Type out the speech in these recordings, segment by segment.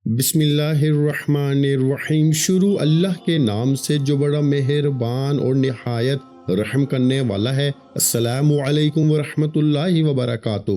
بسم اللہ الرحمن الرحیم۔ شروع اللہ کے نام سے جو بڑا مہربان اور نہایت رحم کرنے والا ہے۔ السلام علیکم ورحمۃ اللہ وبرکاتہ۔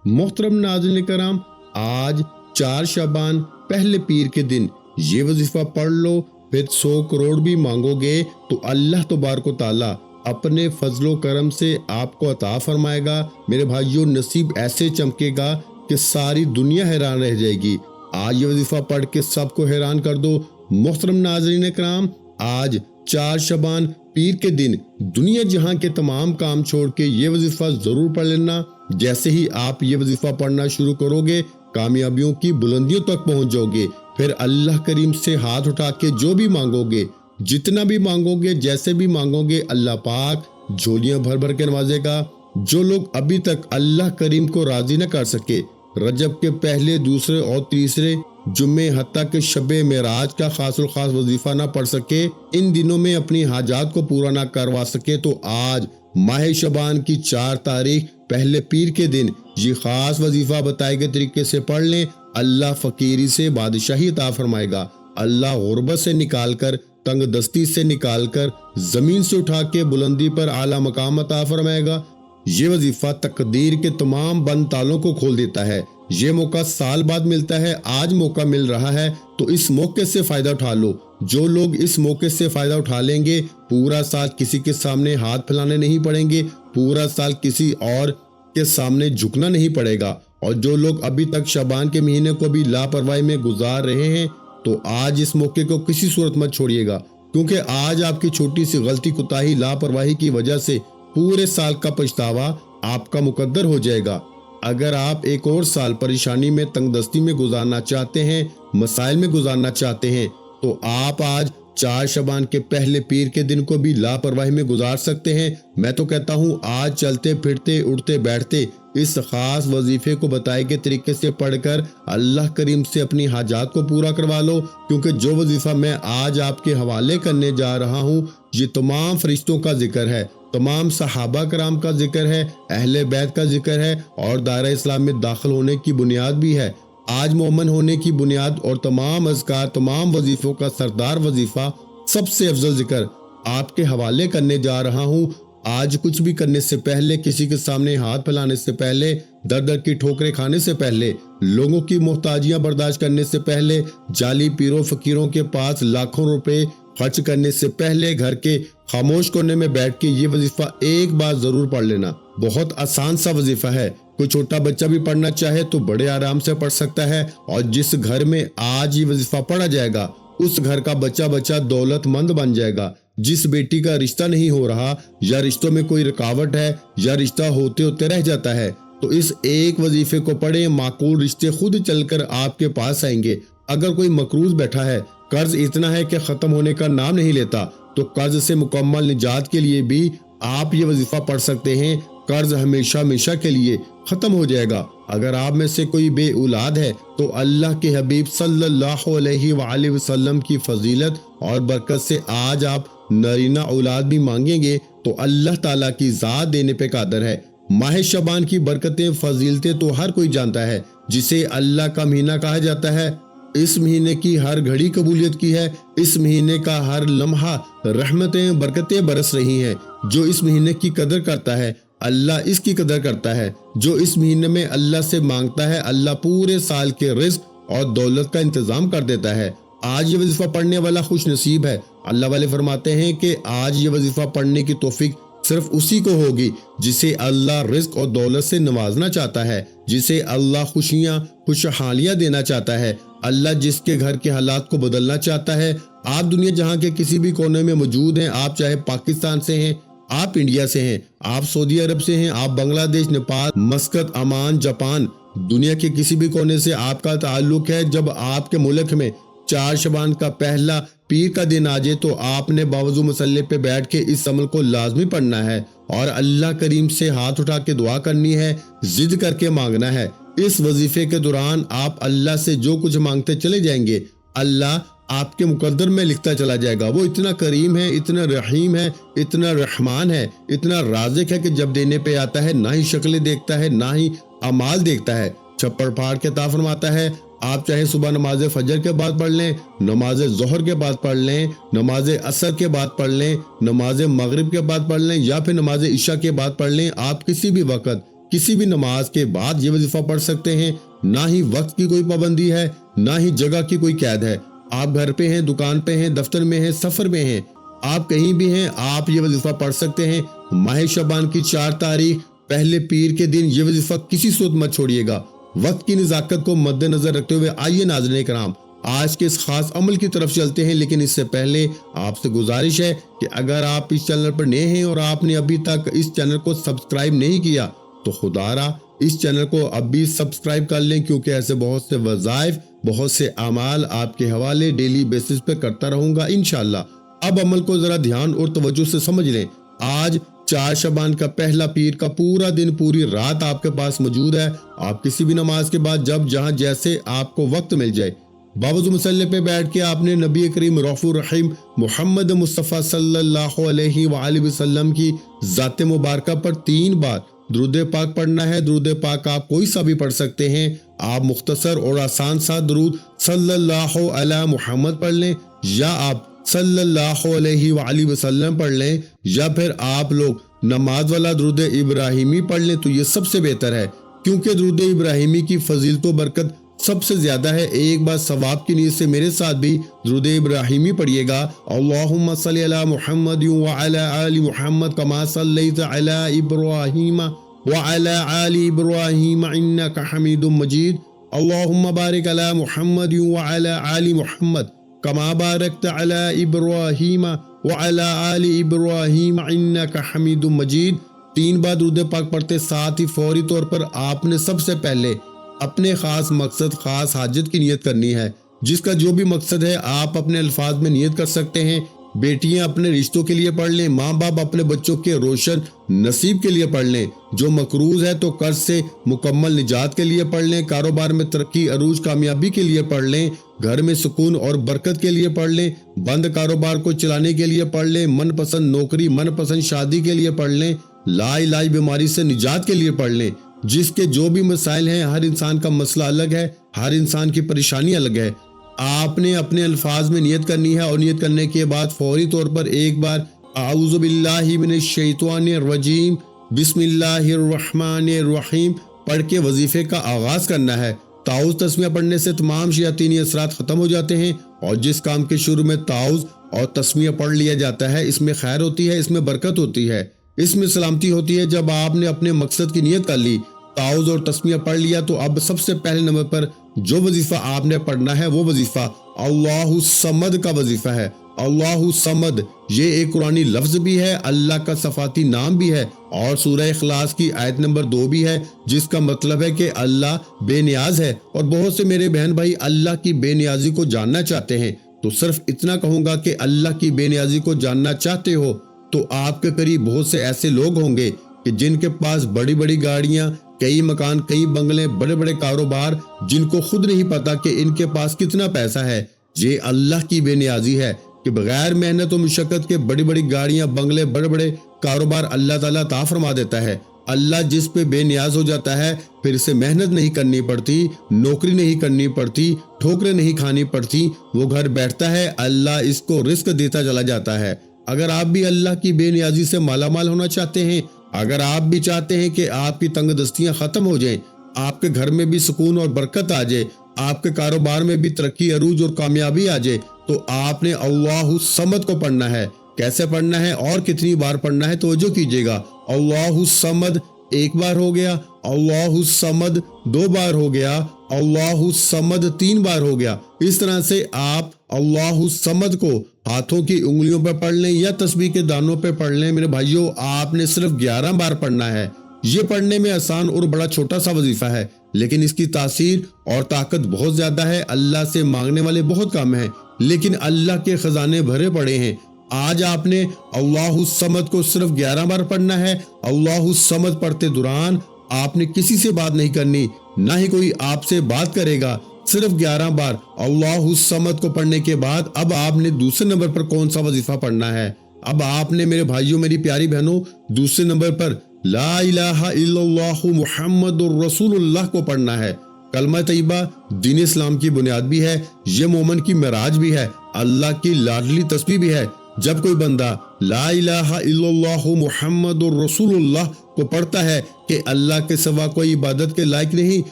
محترم ناظرین کرام، آج 4 شعبان پہلے پیر کے دن یہ وظیفہ پڑھ لو، پھر 100 کروڑ بھی مانگو گے تو اللہ تبارک و تعالی اپنے فضل و کرم سے آپ کو عطا فرمائے گا۔ میرے بھائیوں، نصیب ایسے چمکے گا کہ ساری دنیا حیران رہ جائے گی۔ آج یہ وظیفہ پڑھ کے سب کو حیران کر دو۔ محترم ناظرین کرام، آج 4 شعبان پیر کے دن دنیا جہاں کے تمام کام چھوڑ کے یہ وظیفہ ضرور پڑھ لینا۔ جیسے ہی آپ یہ وظیفہ پڑھنا شروع کرو گے، کامیابیوں کی بلندیوں تک پہنچ جاؤ گے۔ پھر اللہ کریم سے ہاتھ اٹھا کے جو بھی مانگو گے، جتنا بھی مانگو گے، جیسے بھی مانگو گے، اللہ پاک جھولیاں بھر بھر کے نوازے گا۔ جو لوگ ابھی تک اللہ کریم کو راضی نہ کر سکے، رجب کے پہلے، دوسرے اور تیسرے جمعے حتیٰ کہ شب معراج کا خاص الخاص وظیفہ نہ پڑھ سکے، ان دنوں میں اپنی حاجات کو پورا نہ کروا سکے، تو آج ماہ شعبان کی 4 تاریخ پہلے پیر کے دن یہ خاص وظیفہ بتائے گئے طریقے سے پڑھ لیں۔ اللہ فقیری سے بادشاہی عطا فرمائے گا۔ اللہ غربت سے نکال کر، تنگ دستی سے نکال کر، زمین سے اٹھا کے بلندی پر اعلیٰ مقام عطا فرمائے گا۔ یہ وظیفہ تقدیر کے تمام بند تالوں کو کھول دیتا ہے۔ یہ موقع سال بعد ملتا ہے، آج موقع مل رہا ہے تو اس موقع سے فائدہ اٹھا لو۔ جو لوگ اس موقع سے فائدہ اٹھا لیں گے، پورا سال کسی کے سامنے ہاتھ پھیلانے نہیں پڑیں گے، پورا سال کسی اور کے سامنے جھکنا نہیں پڑے گا۔ اور جو لوگ ابھی تک شعبان کے مہینے کو بھی لاپرواہی میں گزار رہے ہیں، تو آج اس موقع کو کسی صورت مت چھوڑیے گا، کیونکہ آج آپ کی چھوٹی سی غلطی، کوتاہی، لاپرواہی کی وجہ سے پورے سال کا پچھتاوا آپ کا مقدر ہو جائے گا۔ اگر آپ ایک اور سال پریشانی میں، تنگ دستی میں گزارنا چاہتے ہیں، مسائل میں گزارنا چاہتے ہیں، تو آپ آج 4 شعبان کے پہلے پیر کے دن کو بھی لاپرواہی میں گزار سکتے ہیں۔ میں تو کہتا ہوں آج چلتے پھرتے، اٹھتے بیٹھتے اس خاص وظیفے کو بتائے گئے طریقے سے پڑھ کر اللہ کریم سے اپنی حاجات کو پورا کروا لو، کیونکہ جو وظیفہ میں آج آپ کے حوالے کرنے جا رہا ہوں، یہ تمام فرشتوں کا ذکر ہے، تمام صحابہ کرام کا ذکر ہے، اہل بیت کا ذکر ہے، اور دائرہ اسلام میں داخل ہونے کی بنیاد بھی ہے۔ آج مومن ہونے کی بنیاد اور تمام اذکار، تمام وظیفوں کا سردار وظیفہ، سب سے افضل ذکر آپ کے حوالے کرنے جا رہا ہوں۔ آج کچھ بھی کرنے سے پہلے، کسی کے سامنے ہاتھ پھیلانے سے پہلے، در در کی ٹھوکریں کھانے سے پہلے، لوگوں کی محتاجیاں برداشت کرنے سے پہلے، جعلی پیروں فقیروں کے پاس لاکھوں روپے خرچ کرنے سے پہلے، گھر کے خاموش کونے میں بیٹھ کے یہ وظیفہ ایک بار ضرور پڑھ لینا۔ بہت آسان سا وظیفہ ہے، کوئی چھوٹا بچہ بھی پڑھنا چاہے تو بڑے آرام سے پڑھ سکتا ہے۔ اور جس گھر میں آج یہ وظیفہ پڑھا جائے گا، اس گھر کا بچہ دولت مند بن جائے گا۔ جس بیٹی کا رشتہ نہیں ہو رہا، یا رشتوں میں کوئی رکاوٹ ہے، یا رشتہ ہوتے ہوتے رہ جاتا ہے، تو اس ایک وظیفے کو پڑھیں، معقول رشتے خود چل کر آپ کے پاس آئیں گے۔ اگر کوئی مقروض بیٹھا ہے، قرض اتنا ہے کہ ختم ہونے کا نام نہیں لیتا، تو قرض سے مکمل نجات کے لیے بھی آپ یہ وظیفہ پڑھ سکتے ہیں۔ قرض ہمیشہ ہمیشہ کے لیے ختم ہو جائے گا۔ اگر آپ میں سے کوئی بے اولاد ہے، تو اللہ کے حبیب صلی اللہ علیہ وآلہ وسلم کی فضیلت اور برکت سے آج آپ نرینہ اولاد بھی مانگیں گے تو اللہ تعالیٰ کی ذات دینے پہ قادر ہے۔ ماہ شعبان کی برکتیں، فضیلتیں تو ہر کوئی جانتا ہے، جسے اللہ کا مہینہ کہا جاتا ہے۔ اس مہینے کی ہر گھڑی قبولیت کی ہے، اس مہینے کا ہر لمحہ رحمتیں، برکتیں برس رہی ہیں۔ جو اس مہینے کی قدر کرتا ہے، اللہ اس کی قدر کرتا ہے۔ جو اس مہینے میں اللہ سے مانگتا ہے، اللہ پورے سال کے رزق اور دولت کا انتظام کر دیتا ہے۔ آج یہ وظیفہ پڑھنے والا خوش نصیب ہے۔ اللہ والے فرماتے ہیں کہ آج یہ وظیفہ پڑھنے کی توفیق صرف اسی کو ہوگی جسے اللہ رزق اور دولت سے نوازنا چاہتا ہے، جسے اللہ خوشیاں، خوشحالیاں دینا چاہتا ہے، اللہ جس کے گھر کے حالات کو بدلنا چاہتا ہے۔ آپ دنیا جہاں کے کسی بھی کونے میں موجود ہیں، آپ چاہے پاکستان سے ہیں، آپ انڈیا سے ہیں، آپ سعودی عرب سے ہیں، آپ بنگلہ دیش، نیپال، مسقط، عمان، جاپان، دنیا کے کسی بھی کونے سے آپ کا تعلق ہے، جب آپ کے ملک میں 4 شعبان کا پہلا پیر کا دن آ جائے، تو آپ نے باوضو مصلی پہ بیٹھ کے اس عمل کو لازمی پڑھنا ہے، اور اللہ کریم سے ہاتھ اٹھا کے دعا کرنی ہے، ضد کر کے مانگنا ہے۔ اس وظیفے کے دوران آپ اللہ سے جو کچھ مانگتے چلے جائیں گے، اللہ آپ کے مقدر میں لکھتا چلا جائے گا۔ وہ اتنا کریم ہے، اتنا رحیم ہے، اتنا رحمان ہے، اتنا رازق ہے کہ جب دینے پہ آتا ہے، نہ ہی شکلیں دیکھتا ہے، نہ ہی اعمال دیکھتا ہے، چھپڑ پھاڑ کے عطا فرماتا ہے۔ آپ چاہے صبح نماز فجر کے بعد پڑھ لیں، نماز ظہر کے بعد پڑھ لیں، نماز عصر کے بعد پڑھ لیں، نماز مغرب کے بعد پڑھ لیں یا پھر نماز عشاء کے بعد پڑھ لیں، آپ کسی بھی وقت کسی بھی نماز کے بعد یہ وظیفہ پڑھ سکتے ہیں۔ نہ ہی وقت کی کوئی پابندی ہے، نہ ہی جگہ کی کوئی قید ہے۔ آپ گھر پہ ہیں، دکان پہ ہیں، دفتر میں ہیں، سفر میں ہیں، آپ کہیں بھی ہیں، آپ یہ وظیفہ پڑھ سکتے ہیں۔ ماہ شعبان کی 4 تاریخ پہلے پیر کے دن یہ وظیفہ کسی صورت مت چھوڑیے گا۔ وقت کی نزاکت کو مد نظر رکھتے ہوئے آئیے ناظرین کرام آج کے اس خاص عمل کی طرف چلتے ہیں، لیکن اس سے پہلے آپ سے گزارش ہے کہ اگر آپ اس چینل پر نئے ہیں اور آپ نے ابھی تک اس چینل کو سبسکرائب نہیں کیا تو خدا را اس چینل کو اب بھی سبسکرائب کر لیں، کیونکہ ایسے بہت سے وظائف، بہت سے اعمال آپ کے حوالے ڈیلی بیسس پہ کرتا رہوں گا انشاءاللہ۔ اب عمل کو ذرا دھیان اور توجہ سے سمجھ لیں۔ آج 4 شعبان کا پہلا پیر کا پورا دن، پوری رات آپ کے پاس موجود ہے۔ آپ کسی بھی نماز کے بعد جب جہاں جیسے آپ کو وقت مل جائے، باوضو مصلی پہ بیٹھ کے آپ نے نبی کریم رؤوف الرحیم محمد مصطفیٰ صلی اللہ علیہ وآلہ وسلم کی ذات مبارکہ پر 3 بار درود پاک پڑھنا ہے۔ درود پاک آپ کوئی سا بھی پڑھ سکتے ہیں۔ آپ مختصر اور آسان سا درود صلی اللہ علی محمد پڑھ لیں، یا آپ صلی اللہ علیہ وآلہ وسلم پڑھ لیں، یا پھر آپ لوگ نماز والا درود ابراہیمی پڑھ لیں تو یہ سب سے بہتر ہے، کیونکہ درود ابراہیمی کی فضیلت و برکت سب سے زیادہ ہے۔ ایک بار ثواب کی نیت سے میرے ساتھ بھی درود ابراہیمی پڑھیے گا۔ اللہم صلی علی محمد وعلی آل محمد کما صلیت علی ابراہیم وعلی آل ابراہیم انک حمید مجید۔ اللہم بارک علی محمد وعلی آل محمد کما بارکت علی ابراہیم وعلی آل ابراہیم انک حمید مجید۔ 3 بار درود پاک پڑھتے ساتھ ہی فوری طور پر آپ نے سب سے پہلے اپنے خاص مقصد، خاص حاجت کی نیت کرنی ہے، جس کا جو بھی مقصد ہے آپ اپنے الفاظ میں نیت کر سکتے ہیں۔ بیٹیاں اپنے رشتوں کے لیے پڑھ لیں، ماں باپ اپنے بچوں کے روشن نصیب کے لیے پڑھ لیں، جو مقروض ہے تو قرض سے مکمل نجات کے لیے پڑھ لیں، کاروبار میں ترقی، عروج، کامیابی کے لیے پڑھ لیں، گھر میں سکون اور برکت کے لیے پڑھ لیں، بند کاروبار کو چلانے کے لیے پڑھ لیں، من پسند نوکری، من پسند شادی کے لیے پڑھ لیں، لا علاج بیماری سے نجات کے لیے پڑھ لیں۔ جس کے جو بھی مسائل ہیں، ہر انسان کا مسئلہ الگ ہے، ہر انسان کی پریشانی الگ ہے۔ آپ نے اپنے الفاظ میں نیت کرنی ہے، اور نیت کرنے کے بعد فوری طور پر ایک بار اعوذ باللہ من الشیطان الرجیم بسم اللہ الرحمن الرحیم پڑھ کے وظیفے کا آغاز کرنا ہے۔ تعوذ تسمیہ پڑھنے سے تمام شیاطینی اثرات ختم ہو جاتے ہیں، اور جس کام کے شروع میں تعوذ اور تسمیہ پڑھ لیا جاتا ہے، اس میں خیر ہوتی ہے، اس میں برکت ہوتی ہے، اس میں سلامتی ہوتی ہے۔ جب آپ نے اپنے مقصد کی نیت کر لی، تعوذ اور تسمیہ پڑھ لیا، تو اب سب سے پہلے نمبر پر جو وظیفہ آپ نے پڑھنا ہے وہ وظیفہ اللہ الصمد کا وظیفہ ہے۔ اللہ الصمد یہ ایک قرآنی لفظ بھی ہے، اللہ کا صفاتی نام بھی ہے، اور سورہ اخلاص کی آیت نمبر 2 بھی ہے، جس کا مطلب ہے کہ اللہ بے نیاز ہے۔ اور بہت سے میرے بہن بھائی اللہ کی بے نیازی کو جاننا چاہتے ہیں، تو صرف اتنا کہوں گا کہ اللہ کی بے نیازی کو جاننا چاہتے ہو تو آپ کے قریب بہت سے ایسے لوگ ہوں گے کہ جن کے پاس بڑی بڑی گاڑیاں، کئی مکان، کئی بنگلے، بڑے بڑے کاروبار، جن کو خود نہیں پتا کہ ان کے پاس کتنا پیسہ ہے۔ یہ اللہ کی بے نیازی ہے کہ بغیر محنت و مشقت کے بڑی بڑی گاڑیاں، بنگلے، بڑے بڑے کاروبار اللہ تعالیٰ عطا فرما دیتا ہے۔ اللہ جس پہ بے نیاز ہو جاتا ہے، پھر اسے محنت نہیں کرنی پڑتی، نوکری نہیں کرنی پڑتی، ٹھوکریں نہیں کھانی پڑتی، وہ گھر بیٹھتا ہے، اللہ اس کو رزق دیتا چلا جاتا ہے۔ اگر آپ بھی اللہ کی بے نیازی سے مالا مال ہونا چاہتے ہیں، اگر آپ بھی چاہتے ہیں کہ آپ کی تنگ دستیاں ختم ہو جائیں، آپ کے گھر میں بھی سکون اور برکت آ جائے، آپ کے کاروبار میں بھی ترقی، عروج اور کامیابی آ جائے، تو آپ نے اللہ الصمد کو پڑھنا ہے۔ کیسے پڑھنا ہے اور کتنی بار پڑھنا ہے توجہ کیجیے گا۔ اللہ الصمد 1 بار ہو گیا، اللہ الصمد 2 بار ہو گیا، اللہ الصمد 3 بار ہو گیا۔ اس طرح سے آپ اللہ الصمد کو ہاتھوں کی انگلیوں پہ پڑھ لیں یا تسبیح کے دانوں پہ پڑھ لیں۔ میرے بھائیوں، آپ نے صرف 11 بار پڑھنا ہے۔ یہ پڑھنے میں آسان اور بڑا چھوٹا سا وظیفہ ہے، لیکن اس کی تاثیر اور طاقت بہت زیادہ ہے۔ اللہ سے مانگنے والے بہت کم ہیں، لیکن اللہ کے خزانے بھرے پڑے ہیں۔ آج آپ نے اللہ الصمد کو صرف 11 بار پڑھنا ہے۔ اللہ الصمد پڑھتے دوران آپ نے کسی سے بات نہیں کرنی، نہ ہی کوئی آپ سے بات کرے گا۔ صرف 11 بار اللہ الصمد کو پڑھنے کے بعد اب آپ نے دوسرے نمبر پر کون سا وظیفہ پڑھنا ہے؟ اب آپ نے میرے بھائیوں، میری پیاری بہنوں، دوسرے نمبر پر لا الہ الا اللہ محمد الرسول اللہ کو پڑھنا ہے۔ کلمہ طیبہ دین اسلام کی بنیاد بھی ہے، یہ مومن کی معراج بھی ہے، اللہ کی لاڈلی تسبیح بھی ہے۔ جب کوئی بندہ لا الہ الا اللہ محمد رسول اللہ کو پڑھتا ہے کہ اللہ کے سوا کوئی عبادت کے لائق نہیں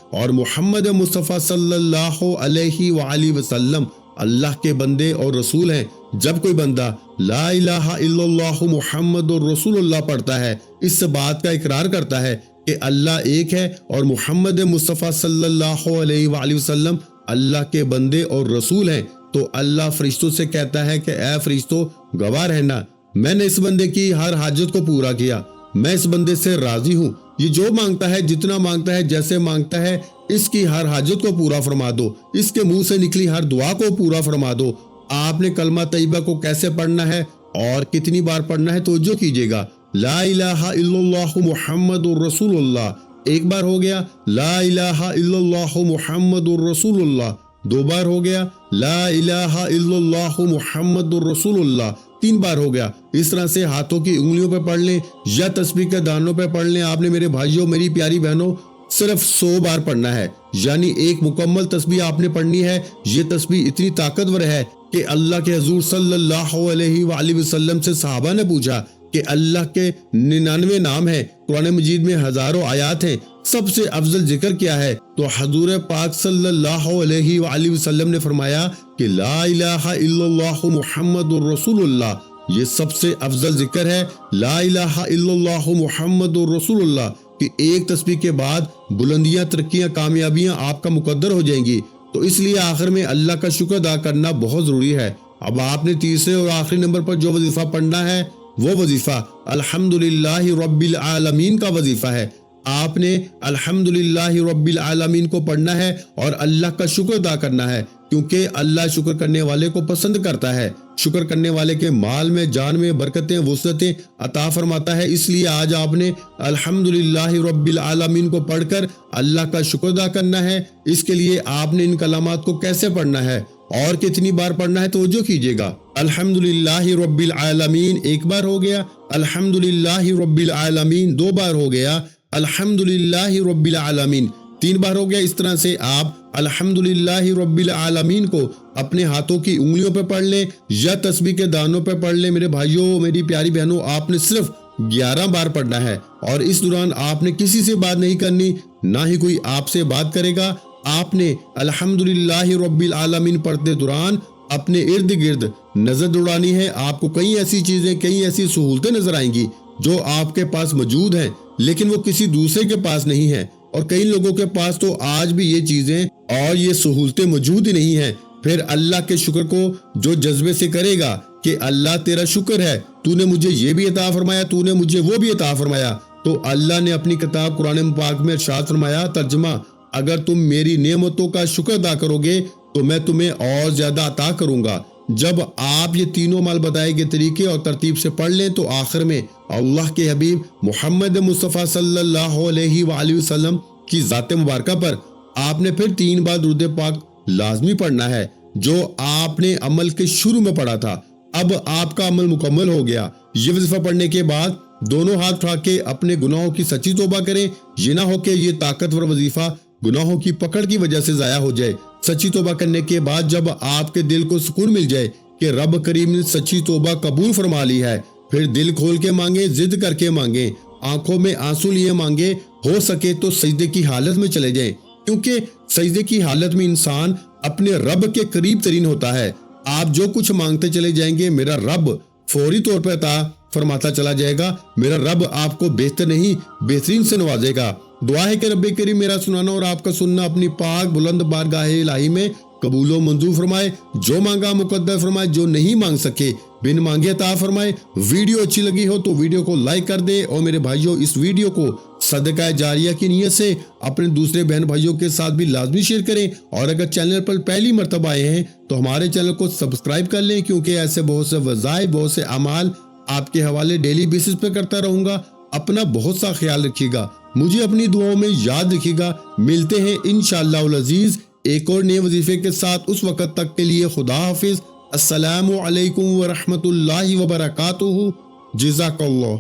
اور محمد مصطفیٰ صلی اللہ علیہ وآلہ وسلم اللہ کے بندے اور رسول ہیں، جب کوئی بندہ لا الہ الا اللہ محمد رسول اللہ پڑھتا ہے، اس بات کا اقرار کرتا ہے کہ اللہ ایک ہے اور محمد مصطفیٰ صلی اللہ علیہ وآلہ وسلم اللہ کے بندے اور رسول ہیں، تو اللہ فرشتوں سے کہتا ہے کہ اے فرشتوں گواہ رہنا، میں نے اس بندے کی ہر حاجت کو پورا کیا، میں اس بندے سے راضی ہوں، یہ جو مانگتا ہے، جتنا مانگتا ہے، جیسے مانگتا ہے، اس کی ہر حاجت کو پورا فرما دو، اس کے منہ سے نکلی ہر دعا کو پورا فرما دو۔ آپ نے کلمہ طیبہ کو کیسے پڑھنا ہے اور کتنی بار پڑھنا ہے توجہ کیجیے گا۔ لا الہ الا اللہ محمد رسول اللہ ایک بار ہو گیا، لا الہ الا اللہ محمد رسول اللہ دو بار ہو گیا، لا الہ الا اللہ محمد رسول اللہ تین بار ہو گیا۔ اس طرح سے ہاتھوں کی انگلیوں پہ پڑھ لیں یا تسبیح کے دانوں پہ پڑھ لیں۔ آپ نے میرے بھائیوں، میری پیاری بہنوں، صرف 100 بار پڑھنا ہے، یعنی ایک مکمل تسبیح آپ نے پڑھنی ہے۔ یہ تسبیح اتنی طاقتور ہے کہ اللہ کے حضور صلی اللہ علیہ وآلہ وسلم سے صحابہ نے پوچھا کہ اللہ کے 99 نام ہیں، قرآن مجید میں ہزاروں آیات ہیں، سب سے افضل ذکر کیا ہے؟ تو حضور پاک صلی اللہ علیہ وآلہ وسلم نے فرمایا کہ لا الہ الا اللہ محمد رسول اللہ یہ سب سے افضل ذکر ہے۔ لا الہ الا اللہ محمد رسول اللہ کہ ایک تسبیح کے بعد بلندیاں، ترقیاں، کامیابیاں آپ کا مقدر ہو جائیں گی۔ تو اس لیے آخر میں اللہ کا شکر ادا کرنا بہت ضروری ہے۔ اب آپ نے تیسرے اور آخری نمبر پر جو وظیفہ پڑھنا ہے وہ وظیفہ الحمدللہ رب العالمین کا وظیفہ ہے۔ آپ نے الحمدللہ رب العالمین کو پڑھنا ہے اور اللہ کا شکر ادا کرنا ہے، کیونکہ اللہ شکر کرنے والے کو پسند کرتا ہے، شکر کرنے والے کے مال میں، جان میں برکتیں، وسعتیں عطا فرماتا ہے۔ اس لیے آج آپ نے الحمدللہ رب العالمین کو پڑھ کر اللہ کا شکر ادا کرنا ہے۔ اس کے لیے آپ نے ان کلمات کو کیسے پڑھنا ہے اور کتنی بار پڑھنا ہے توجہ کیجیے گا۔ الحمدللہ رب العالمین ایک بار ہو گیا، الحمدللہ رب العالمین دو بار ہو گیا، الحمدللہ رب العالمین تین بار ہو گیا۔ اس طرح سے آپ الحمدللہ رب العالمین کو اپنے ہاتھوں کی انگلیوں پہ پڑھ لیں یا تسبیح کے دانوں پہ پڑھ لیں۔ میرے بھائیوں، میری پیاری بہنوں، آپ نے صرف 11 بار پڑھنا ہے اور اس دوران آپ نے کسی سے بات نہیں کرنی، نہ ہی کوئی آپ سے بات کرے گا۔ آپ نے الحمدللہ رب العالمین پڑھتے دوران اپنے ارد گرد نظر دوڑانی ہے۔ آپ کو کئی ایسی چیزیں، کئی ایسی سہولتیں نظر آئیں گی جو آپ کے پاس موجود ہیں لیکن وہ کسی دوسرے کے پاس نہیں ہیں، اور کئی لوگوں کے پاس تو آج بھی یہ چیزیں اور یہ سہولتیں موجود ہی نہیں ہیں۔ پھر اللہ کے شکر کو جو جذبے سے کرے گا کہ اللہ تیرا شکر ہے، تو نے مجھے یہ بھی عطا فرمایا، تو نے مجھے وہ بھی عطا فرمایا، تو اللہ نے اپنی کتاب قرآن پاک میں ارشاد فرمایا، ترجمہ، اگر تم میری نعمتوں کا شکر ادا کرو گے تو میں تمہیں اور زیادہ عطا کروں گا۔ جب آپ یہ تینوں مال بتائے گئے طریقے اور ترتیب سے پڑھ لیں تو آخر میں اللہ کے حبیب محمد مصطفیٰ صلی اللہ علیہ وآلہ وسلم کی ذات مبارکہ پر آپ نے پھر 3 بار درود پاک لازمی پڑھنا ہے، جو آپ نے عمل کے شروع میں پڑھا تھا۔ اب آپ کا عمل مکمل ہو گیا۔ یہ وظیفہ پڑھنے کے بعد دونوں ہاتھ اٹھا کے اپنے گناہوں کی سچی توبہ کریں۔ یہ نہ ہو کہ یہ طاقتور وظیفہ گناہوں کی پکڑ کی وجہ سے ضائع ہو جائے۔ سچی توبہ کرنے کے بعد جب آپ کے دل کو سکون مل جائے کہ رب کریم نے سچی توبہ قبول فرما لی ہے، پھر دل کھول کے مانگیں، ضد کر کے مانگیں، آنکھوں میں آنسو لیے مانگیں، ہو سکے تو سجدے کی حالت میں چلے جائیں، کیونکہ سجدے کی حالت میں انسان اپنے رب کے قریب ترین ہوتا ہے۔ آپ جو کچھ مانگتے چلے جائیں گے میرا رب فوری طور پر عطا فرماتا چلا جائے گا۔ میرا رب آپ کو بہتر نہیں بہترین سے نوازے گا۔ دعا ہے کہ رب کریم میرا سنانا اور آپ کا سننا اپنی پاک بلند بارگاہ الہی میں قبول و منظور فرمائے، جو مانگا مقدر فرمائے، جو نہیں مانگ سکے بن مانگے عطا فرمائے۔ ویڈیو اچھی لگی ہو تو ویڈیو کو لائک کر دے، اور میرے بھائیوں اس ویڈیو کو صدقہ جاریہ کی نیت سے اپنے دوسرے بہن بھائیوں کے ساتھ بھی لازمی شیئر کریں، اور اگر چینل پر پہلی مرتبہ آئے ہیں تو ہمارے چینل کو سبسکرائب کر لیں، کیونکہ ایسے بہت سے وظائف، بہت سے اعمال آپ کے حوالے ڈیلی بیسس پہ کرتا رہوں گا۔ اپنا بہت سا خیال رکھیے گا، مجھے اپنی دعاؤں میں یاد رکھیے گا۔ ملتے ہیں انشاءاللہ العزیز ایک اور نئے وظیفے کے ساتھ، اس وقت تک کے لیے خدا حافظ۔ السلام علیکم ورحمۃ اللہ وبرکاتہ۔ جزاک اللہ۔